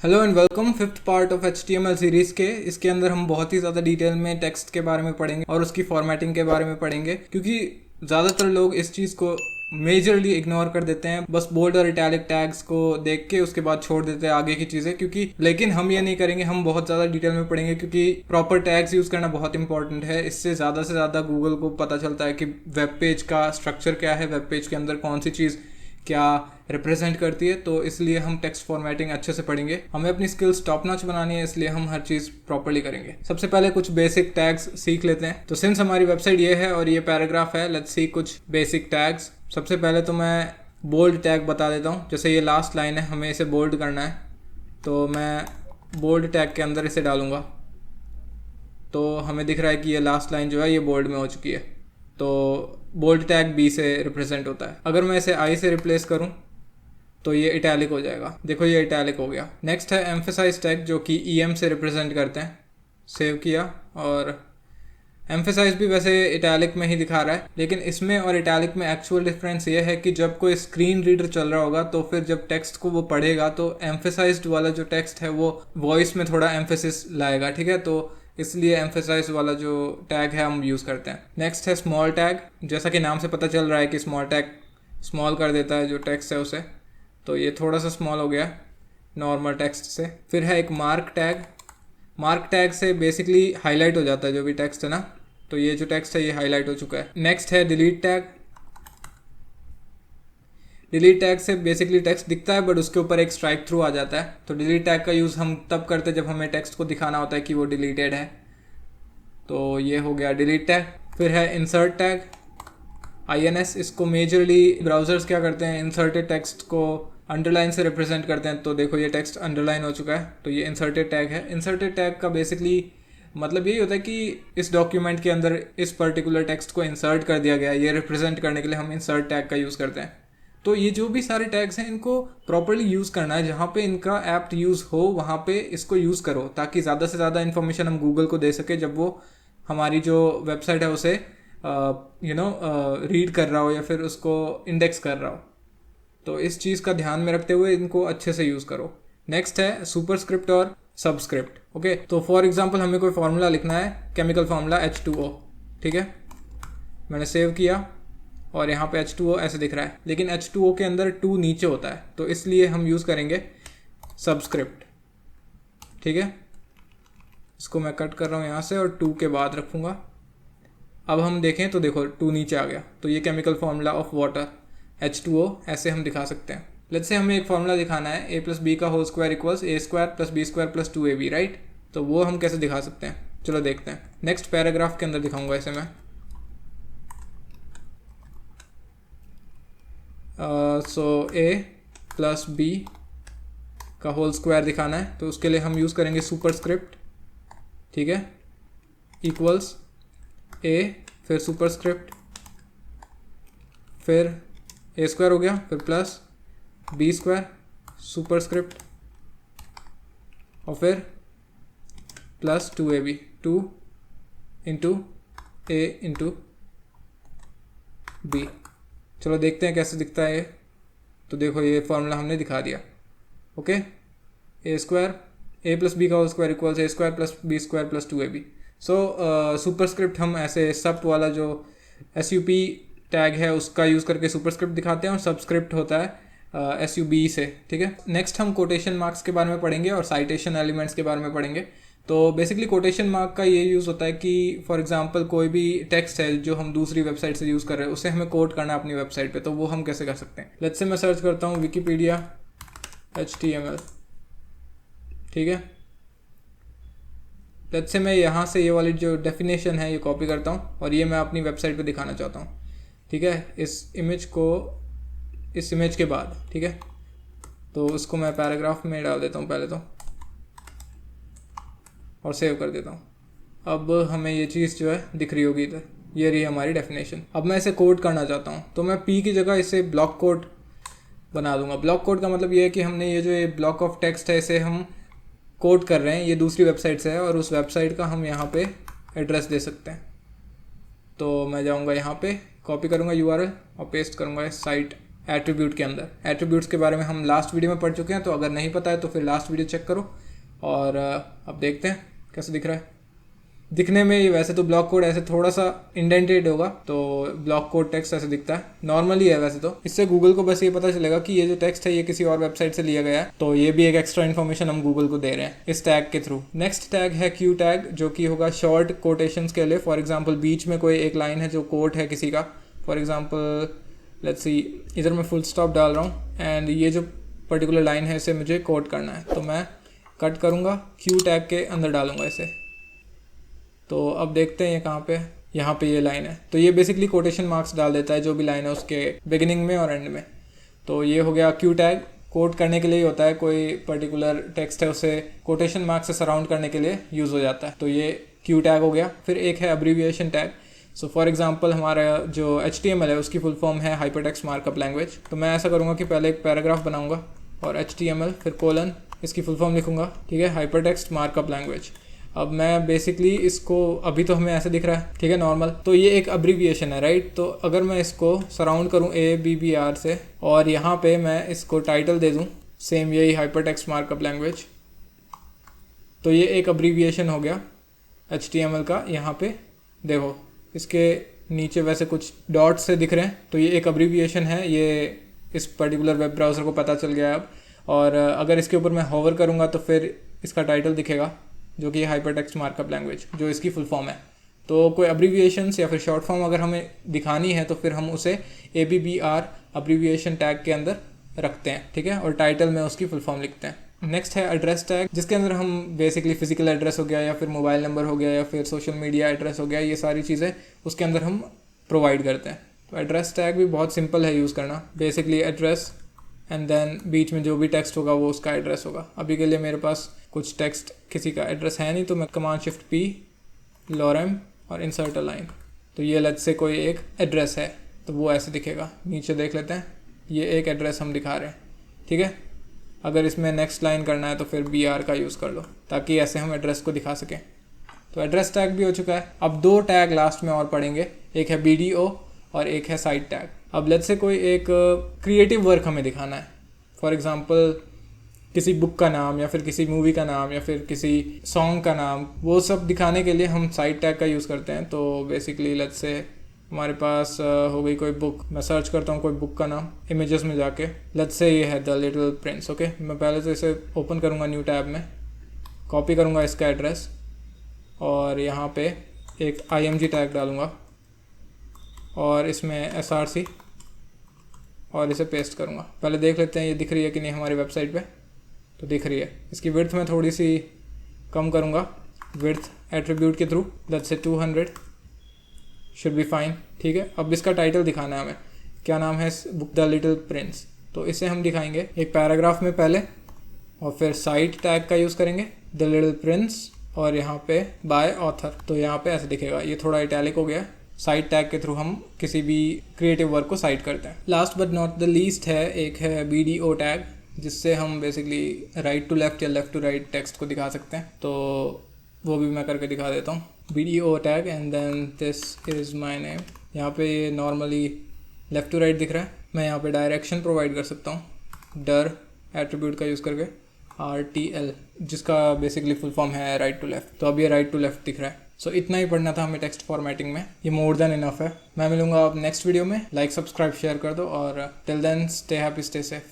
Hello and welcome fifth part of HTML series के। इसके अंदर हम बहुत ही ज़्यादा डिटेल में टेक्स्ट के बारे में पढ़ेंगे और उसकी फॉर्मेटिंग के बारे में पढ़ेंगे, क्योंकि ज़्यादातर लोग इस चीज़ को मेजरली इग्नोर कर देते हैं, बस बोल्ड और इटैलिक टैग्स को देख के उसके बाद छोड़ देते हैं आगे की चीज़ें। क्योंकि लेकिन हम ये नहीं करेंगे, हम बहुत ज़्यादा डिटेल में पढ़ेंगे, क्योंकि प्रॉपर टैग्स यूज़ करना बहुत इंपॉर्टेंट है। इससे ज़्यादा गूगल को पता चलता है कि वेब पेज का स्ट्रक्चर क्या है, वेब पेज के अंदर कौन सी चीज़ क्या रिप्रेजेंट करती है। तो इसलिए हम टेक्स्ट फॉर्मेटिंग अच्छे से पढ़ेंगे। हमें अपनी स्किल्स टॉप नॉच बनानी है, इसलिए हम हर चीज़ प्रॉपर्ली करेंगे। सबसे पहले कुछ बेसिक टैग्स सीख लेते हैं। तो सिंस हमारी वेबसाइट ये है और ये पैराग्राफ है, लेट्स सी कुछ बेसिक टैग्स। सबसे पहले तो मैं बोल्ड टैग बता देता हूँ। जैसे ये लास्ट लाइन है, हमें इसे बोल्ड करना है, तो मैं बोल्ड टैग के अंदर इसे डालूंगा। तो हमें दिख रहा है कि ये लास्ट लाइन जो है ये बोल्ड में हो चुकी है। तो बोल्ड टैग बी से रिप्रेजेंट होता है। अगर मैं इसे आई से रिप्लेस करूं तो ये इटैलिक हो जाएगा। देखो ये इटैलिक हो गया। नेक्स्ट है एम्फेसाइज टैग, जो कि EM से रिप्रेजेंट करते हैं। सेव किया, और एम्फेसाइज भी वैसे इटैलिक में ही दिखा रहा है, लेकिन इसमें और इटैलिक में एक्चुअल डिफरेंस ये है कि जब कोई स्क्रीन रीडर चल रहा होगा तो फिर जब टेक्स्ट को वो पढ़ेगा तो एम्फेसाइज्ड वाला जो टेक्स्ट है वो वॉइस में थोड़ा एम्फेसिस लाएगा, ठीक है। तो इसलिए एम्फेसाइज वाला जो टैग है हम यूज़ करते हैं। नेक्स्ट है स्मॉल टैग। जैसा कि नाम से पता चल रहा है कि स्मॉल टैग स्मॉल कर देता है जो टेक्स्ट है उसे, तो ये थोड़ा सा स्मॉल हो गया नॉर्मल टेक्स्ट से। फिर है एक मार्क टैग। मार्क टैग से बेसिकली हाईलाइट हो जाता है जो भी टेक्स्ट है ना, तो ये जो टेक्स्ट है ये हाईलाइट हो चुका है। नेक्स्ट है डिलीट टैग। डिलीट टैग से बेसिकली टेक्स्ट दिखता है बट उसके ऊपर एक स्ट्राइक थ्रू आ जाता है। तो डिलीट टैग का यूज़ हम तब करते हैं जब हमें टेक्स्ट को दिखाना होता है कि वो डिलीटेड है। तो ये हो गया डिलीट टैग। फिर है इंसर्ट टैग, INS। इसको मेजरली ब्राउजर्स क्या करते हैं, इंसर्टेड टेक्स्ट को अंडरलाइन से रिप्रेजेंट करते हैं। तो देखो ये टेक्स्ट अंडरलाइन हो चुका है, तो ये इंसर्टेड टैग है। इंसर्टेड टैग का बेसिकली मतलब यही होता है कि इस डॉक्यूमेंट के अंदर इस पर्टिकुलर टेक्स्ट को इंसर्ट कर दिया गया है। ये रिप्रेजेंट करने के लिए हम इंसर्ट टैग का यूज़ करते हैं। तो ये जो भी सारे टैग्स हैं इनको प्रॉपर्ली यूज़ करना है। जहाँ पे इनका एप्ट यूज़ हो वहाँ पे इसको यूज़ करो, ताकि ज़्यादा से ज़्यादा इन्फॉर्मेशन हम गूगल को दे सके जब वो हमारी जो वेबसाइट है उसे रीड कर रहा हो या फिर उसको इंडेक्स कर रहा हो। तो इस चीज़ का ध्यान में रखते हुए इनको अच्छे से यूज़ करो। नेक्स्ट है सुपरस्क्रिप्ट और सबस्क्रिप्ट। ओके, तो फॉर एग्जांपल हमें कोई फार्मूला लिखना है, केमिकल फार्मूला H2O, ठीक है। मैंने सेव किया और यहाँ पे H2O ऐसे दिख रहा है, लेकिन H2O के अंदर 2 नीचे होता है, तो इसलिए हम यूज़ करेंगे सबस्क्रिप्ट, ठीक है। इसको मैं कट कर रहा हूँ यहाँ से और 2 के बाद रखूँगा। अब हम देखें तो देखो 2 नीचे आ गया, तो ये chemical formula of water H2O ऐसे हम दिखा सकते हैं। लेट्स से हमें एक फार्मूला दिखाना है, a+b का whole square equals a² + b² + 2ab, right. तो वो हम कैसे दिखा सकते हैं, चलो देखते हैं। नेक्स्ट पैराग्राफ के अंदर दिखाऊंगा इसे मैं। a+b का होल स्क्वायर दिखाना है, तो उसके लिए हम यूज़ करेंगे सुपरस्क्रिप्ट, ठीक है, इक्वल्स a, फिर सुपरस्क्रिप्ट, फिर a² हो गया, फिर प्लस b² सुपरस्क्रिप्ट, और फिर plus 2ab, 2 into a into b। चलो देखते हैं कैसे दिखता है ये। तो देखो ये फॉर्मूला हमने दिखा दिया। ओके, a² a+b का whole square equals a² + b² + 2ab। Superscript हम ऐसे सब वाला जो SUP टैग है उसका यूज़ करके सुपरस्क्रिप्ट दिखाते हैं, और सबस्क्रिप्ट होता है SUB से, ठीक है। नेक्स्ट हम कोटेशन मार्क्स के बारे में पढ़ेंगे और साइटेशन एलिमेंट्स के बारे में पढ़ेंगे। तो बेसिकली कोटेशन मार्क का ये यूज़ होता है कि फॉर एग्जांपल कोई भी टेक्स्ट है जो हम दूसरी वेबसाइट से यूज़ कर रहे हैं उसे हमें कोट करना है अपनी वेबसाइट पे, तो वो हम कैसे कर सकते हैं। लेट्स से मैं सर्च करता हूँ विकीपीडिया HTML, ठीक है। लेट्स से मैं यहाँ से ये वाली जो डेफिनेशन है ये कॉपी करता हूँ और ये मैं अपनी वेबसाइट पे दिखाना चाहता हूँ, ठीक है। इस इमेज के बाद, ठीक है। तो उसको मैं पैराग्राफ में डाल देता हूँ पहले तो, और सेव कर देता हूँ। अब हमें ये चीज़ जो है दिख रही होगी इधर, ये रही हमारी डेफिनेशन। अब मैं इसे कोड करना चाहता हूँ, तो मैं P की जगह इसे ब्लॉक कोड बना दूंगा। ब्लॉक कोड का मतलब ये है कि हमने ये जो ये ब्लॉक ऑफ टेक्स्ट है इसे हम कोड कर रहे हैं, ये दूसरी वेबसाइट से है और उस वेबसाइट का हम यहाँ पे एड्रेस दे सकते हैं। तो मैं जाऊँगा यहाँ पे, कॉपी करूँगा URL और पेस्ट करूँगा साइट एट्रीब्यूट के अंदर। एट्रीब्यूट्स के बारे में हम लास्ट वीडियो में पढ़ चुके हैं, तो अगर नहीं पता है तो फिर लास्ट वीडियो चेक करो। और अब देखते हैं कैसे दिख रहा है। दिखने में ये वैसे तो ब्लॉक कोड ऐसे थोड़ा सा इंडेंटेड होगा, तो ब्लॉक कोड टेक्स्ट ऐसे दिखता है, नॉर्मली है वैसे तो। इससे गूगल को बस ये पता चलेगा कि ये जो टेक्स्ट है ये किसी और वेबसाइट से लिया गया है, तो ये भी एक एक्स्ट्रा इन्फॉर्मेशन हम गूगल को दे रहे हैं इस टैग के थ्रू। नेक्स्ट टैग है क्यू टैग, जो कि होगा शॉर्ट कोटेशंस के लिए। फॉर एग्जाम्पल बीच में कोई एक लाइन है जो कोट है किसी का, फॉर एग्जाम्पल लेट्स सी, इधर मैं फुल स्टॉप डाल रहा हूँ एंड ये जो पर्टिकुलर लाइन है इसे मुझे कोट करना है, तो मैं कट करूँगा, क्यू टैग के अंदर डालूंगा इसे। तो अब देखते हैं ये कहाँ पे, यहाँ पे ये लाइन है, तो ये बेसिकली कोटेशन मार्क्स डाल देता है जो भी लाइन है उसके बिगिनिंग में और एंड में। तो ये हो गया क्यू टैग। कोट करने के लिए होता है, कोई पर्टिकुलर टेक्स्ट है उसे कोटेशन मार्क्स से सराउंड करने के लिए यूज़ हो जाता है, तो ये क्यू टैग हो गया। फिर एक है abbreviation tag. So for example हमारा जो HTML है उसकी फुल फॉर्म है हाइपरटेक्स्ट मार्कअप लैंग्वेज। तो मैं ऐसा करूँगा कि पहले एक पैराग्राफ बनाऊँगा और HTML फिर कोलन इसकी फुल फॉर्म लिखूँगा, ठीक है, हाइपरटेक्स्ट मार्कअप लैंग्वेज। अब मैं बेसिकली इसको, अभी तो हमें ऐसे दिख रहा है, ठीक है, नॉर्मल, तो ये एक अब्रीविएशन है, राइट। तो अगर मैं इसको सराउंड करूँ ABBR से और यहाँ पे मैं इसको टाइटल दे दूँ सेम यही हाइपरटेक्स्ट मार्कअप लैंग्वेज, तो ये एक अब्रीविएशन हो गया HTML का। यहाँ पे देखो इसके नीचे वैसे कुछ डॉट्स से दिख रहे हैं, तो ये एक अब्रीविएशन है, ये इस पर्टिकुलर वेब ब्राउज़र को पता चल गया है अब। और अगर इसके ऊपर मैं होवर करूँगा तो फिर इसका टाइटल दिखेगा जो कि हाइपरटेक्स्ट मार्कअप लैंग्वेज, जो इसकी फुल फॉर्म है। तो कोई अब्रीविएशंस या फिर शॉर्ट फॉर्म अगर हमें दिखानी है तो फिर हम उसे ABBR अब्रीविएशन टैग के अंदर रखते हैं, ठीक है, और टाइटल में उसकी फुल फॉर्म लिखते हैं। नेक्स्ट है एड्रेस टैग, जिसके अंदर हम बेसिकली फिजिकल एड्रेस हो गया या फिर मोबाइल नंबर हो गया या फिर सोशल मीडिया एड्रेस हो गया, ये सारी चीज़ें उसके अंदर हम प्रोवाइड करते हैं। तो एड्रेस टैग भी बहुत सिंपल है यूज़ करना, बेसिकली एड्रेस एंड देन बीच में जो भी टेक्स्ट होगा वो उसका एड्रेस होगा। अभी के लिए मेरे पास कुछ टेक्स्ट किसी का एड्रेस है नहीं, तो मैं कमांड शिफ्ट P लॉरम और इंसर्ट अ लाइन, तो ये लेट्स से कोई एक एड्रेस है तो वो ऐसे दिखेगा। नीचे देख लेते हैं, ये एक एड्रेस हम दिखा रहे हैं, ठीक है। अगर इसमें नेक्स्ट लाइन करना है तो फिर BR का यूज़ कर लो, ताकि ऐसे हम एड्रेस को दिखा सकें। तो एड्रेस टैग भी हो चुका है। अब 2 टैग लास्ट में और पढ़ेंगे, एक है BDO और एक है साइट टैग। अब लेट्स से कोई एक क्रिएटिव वर्क हमें दिखाना है, फॉर एग्जांपल किसी बुक का नाम या फिर किसी मूवी का नाम या फिर किसी सॉन्ग का नाम, वो सब दिखाने के लिए हम साइट टैग का यूज़ करते हैं। तो बेसिकली लेट्स से हमारे पास हो गई कोई बुक, मैं सर्च करता हूँ कोई बुक का नाम इमेजेस में जाके, लेट्स से ये है द लिटिल प्रिंस, ओके। मैं पहले तो इसे ओपन करूँगा न्यू टैब में, कॉपी करूँगा इसका एड्रेस और यहाँ पे एक IMG टैग डालूँगा और इसमें SRC और इसे पेस्ट करूँगा। पहले देख लेते हैं ये दिख रही है कि नहीं हमारी वेबसाइट पे, तो दिख रही है। इसकी विड्थ मैं थोड़ी सी कम करूँगा, विड्थ एट्रीब्यूट के through, let's say 200 should be fine, ठीक है। अब इसका टाइटल दिखाना है हमें, क्या नाम है बुक द लिटिल प्रिंस, तो इसे हम दिखाएंगे एक पैराग्राफ में पहले और फिर साइट टैग का यूज़ करेंगे द लिटिल प्रिंस और यहाँ पे बाय ऑथर, तो यहाँ पे ऐसे दिखेगा। ये थोड़ा इटैलिक हो गया। साइट टैग के थ्रू हम किसी भी क्रिएटिव वर्क को साइट करते हैं। Last but not the least है, एक है BDO टैग, जिससे हम बेसिकली राइट टू लेफ्ट या लेफ्ट टू राइट टेक्स्ट को दिखा सकते हैं, तो वो भी मैं करके दिखा देता हूँ। BDO tag and then this is my name. यहाँ पे ये नॉर्मली लेफ्ट टू राइट दिख रहा है, मैं यहाँ पे डायरेक्शन प्रोवाइड कर सकता हूँ डर एट्रीब्यूट का यूज़ करके, RTL, जिसका बेसिकली फुल फॉर्म है राइट टू लेफ्ट। तो अब ये राइट टू लेफ्ट दिख रहा है। सो इतना ही पढ़ना था हमें टेक्स्ट फॉर्मेटिंग में, ये मोर देन इनफ है। मैं मिलूंगा अब नेक्स्ट वीडियो में। लाइक सब्सक्राइब शेयर कर दो और till then stay happy stay safe.